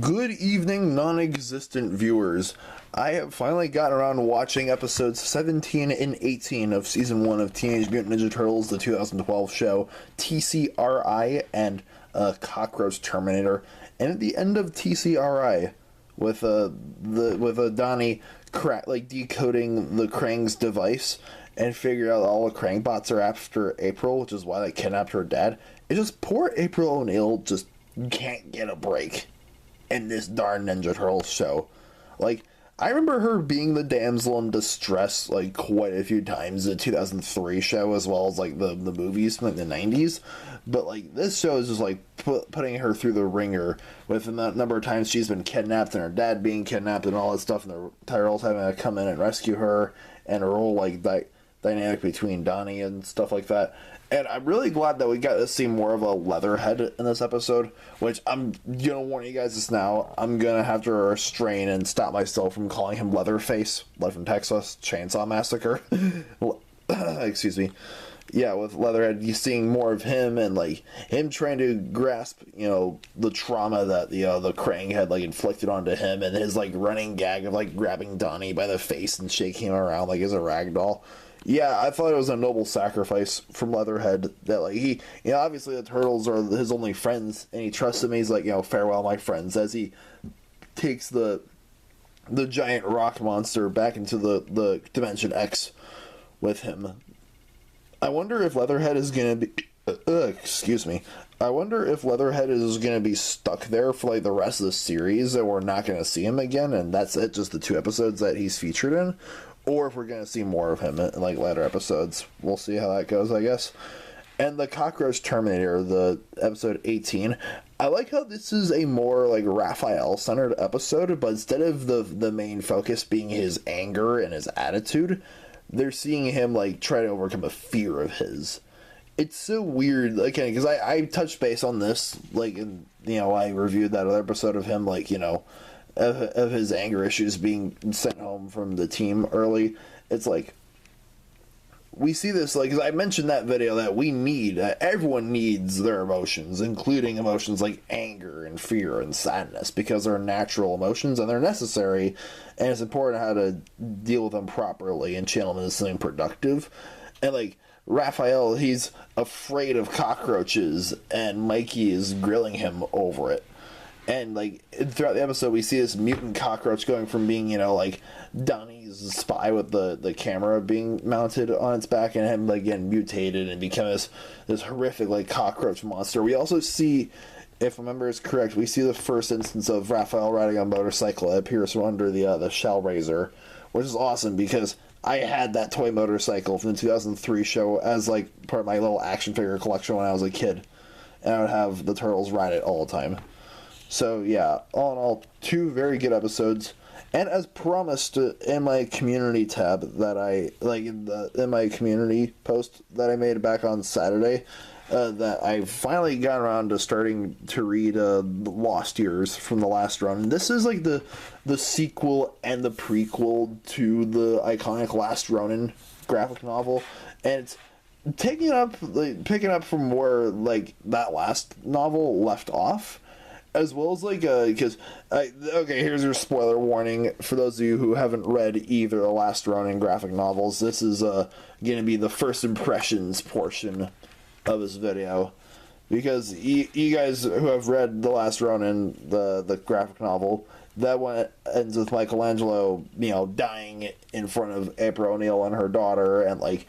Good evening, non-existent viewers. I have finally gotten around to watching episodes 17 and 18 of Season 1 of Teenage Mutant Ninja Turtles, the 2012 show, TCRI, and Cockroach Terminator. And at the end of TCRI, with Donnie decoding the Krang's device and figured out that all the Krang bots are after April, which is why they kidnapped her dad. It's just poor April O'Neil just can't get a break in this darn Ninja Turtles show. Like, I remember her being the damsel in distress, like, quite a few times in the 2003 show, as well as, like, the movies from, like, the 90s. But, like, this show is just, like, putting her through the ringer with the number of times she's been kidnapped and her dad being kidnapped and all that stuff, and the Turtles having to come in and rescue her, and her whole, like, dynamic between Donnie and stuff like that. And I'm really glad that we got to see more of a Leatherhead in this episode, which I'm gonna warn you guys this now. I'm gonna have to restrain and stop myself from calling him Leatherface, Lead from Texas, Chainsaw Massacre. Excuse me. Yeah, with Leatherhead, you're seeing more of him and, like, him trying to grasp, you know, the trauma that the Krang had, like, inflicted onto him, and his, like, running gag of, like, grabbing Donnie by the face and shaking him around like he's a rag doll. Yeah, I thought it was a noble sacrifice from Leatherhead that, like, he, you know, obviously the Turtles are his only friends, and he trusts them. He's like, you know, farewell, my friends, as he takes the giant rock monster back into the Dimension X with him. I wonder if Leatherhead is gonna be, excuse me, I wonder if Leatherhead is gonna be stuck there for, like, the rest of the series, and we're not gonna see him again, and that's it, just the 2 episodes that he's featured in. Or if we're going to see more of him in, like, later episodes. We'll see how that goes, I guess. And the Cockroach Terminator, the episode 18. I like how this is a more, like, Raphael-centered episode, but instead of the main focus being his anger and his attitude, they're seeing him, like, try to overcome a fear of his. It's so weird, again, because I touched base on this, like, in, you know, I reviewed that other episode of him, like, you know, of his anger issues being sent home from the team early. It's like, we see this, like, because I mentioned that video that we need, everyone needs their emotions, including emotions like anger and fear and sadness, because they're natural emotions and they're necessary, and it's important how to deal with them properly and channel them into something productive. And, like, Raphael, he's afraid of cockroaches, and Mikey is grilling him over it. And, like, throughout the episode, we see this mutant cockroach going from being, you know, like, Donnie's spy with the camera being mounted on its back, and him, like, getting mutated and become this horrific, like, cockroach monster. We also see, if I remember is correct, we see the first instance of Raphael riding a motorcycle. It appears from under the Shell Razor, which is awesome, because I had that toy motorcycle from the 2003 show as, like, part of my little action figure collection when I was a kid. And I would have the Turtles ride it all the time. So, yeah, all in all, 2 very good episodes. And as promised in my community tab that I, like, in my community post that I made back on Saturday, that I finally got around to starting to read Lost Years from the Last Ronin. This is, like, the sequel and the prequel to the iconic Last Ronin graphic novel. And it's picking up from where, like, that last novel left off. As well as, like, because, okay, here's your spoiler warning for those of you who haven't read either the Last Ronin graphic novels. This is, going to be the first impressions portion of this video. Because you guys who have read the Last Ronin, the graphic novel, that one ends with Michelangelo, you know, dying in front of April O'Neil and her daughter, and, like,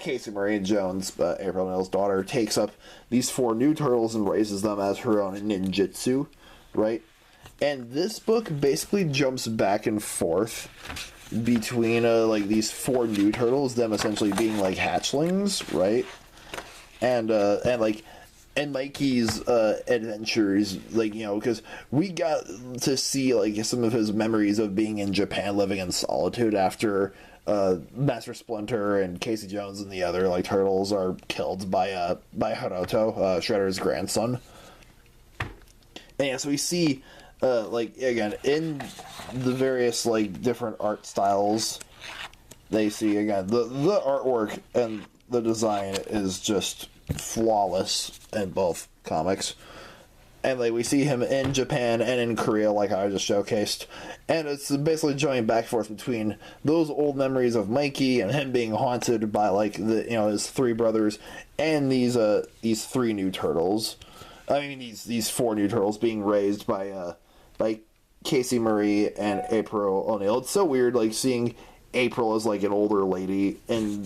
Casey Marie Jones, April O'Neil's daughter, takes up these 4 new turtles and raises them as her own ninjutsu, right? And this book basically jumps back and forth between, like, these 4 new turtles, them essentially being, like, hatchlings, right? And Mikey's adventures, like, you know, because we got to see, like, some of his memories of being in Japan, living in solitude after Master Splinter and Casey Jones and the other, like, turtles are killed by Hiroto, Shredder's grandson. And yeah, so we see, like, again, in the various, like, different art styles, they see, again, the artwork and the design is just flawless in both comics. And, like, we see him in Japan and in Korea, like I just showcased. And it's basically jumping back and forth between those old memories of Mikey and him being haunted by, like, his three brothers and these three new turtles. I mean, these four new turtles being raised by Casey Marie and April O'Neil. It's so weird, like, seeing April as, like, an older lady in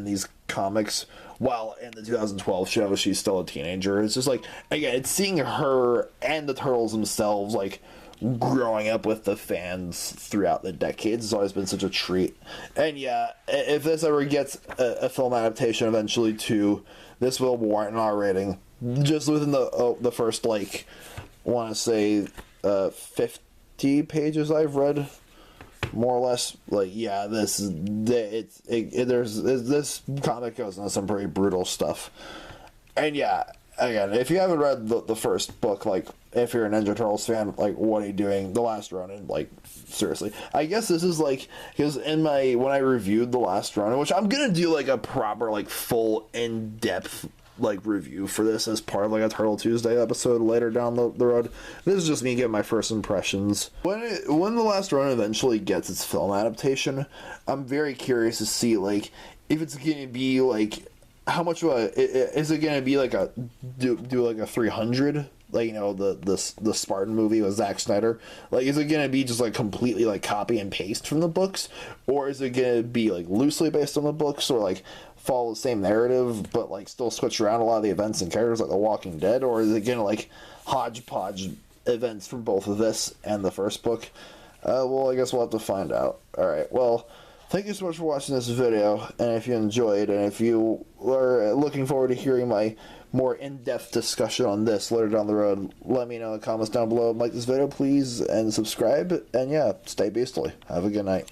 these comics, while in the 2012 show she's still a teenager. It's just like, again, it's seeing her and the turtles themselves, like, growing up with the fans throughout the decades. It's always been such a treat. And yeah, if this ever gets a film adaptation eventually too, this will warrant an R rating. Just within the first, like, I want to say 50 pages I've read, more or less. Like, yeah, this comic goes into some pretty brutal stuff. And yeah, again, if you haven't read the first book, like, if you're a Ninja Turtles fan, like, what are you doing? The Last Ronin, like, seriously. I guess this is, like, because when I reviewed The Last Ronin, which I'm gonna do, like, a proper, like, full, in-depth, like, review for this as part of, like, a Turtle Tuesday episode later down the road. This is just me getting my first impressions. When The Last Ronin eventually gets its film adaptation, I'm very curious to see, like, if it's gonna be, like, how much of is it gonna be, like, do like a 300, like, the Spartan movie with Zack Snyder? Like, is it gonna be just, like, completely, like, copy and paste from the books, or is it gonna be, like, loosely based on the books, or, like, follow the same narrative but, like, still switch around a lot of the events and characters, like The Walking Dead? Or is it gonna, like, hodgepodge events from both of this and the first book? Well, I guess we'll have to find out. Alright, well, thank you so much for watching this video, and if you enjoyed, and if you are looking forward to hearing my more in-depth discussion on this later down the road, let me know in the comments down below. Like this video, please, and subscribe, and yeah, stay beastly. Have a good night.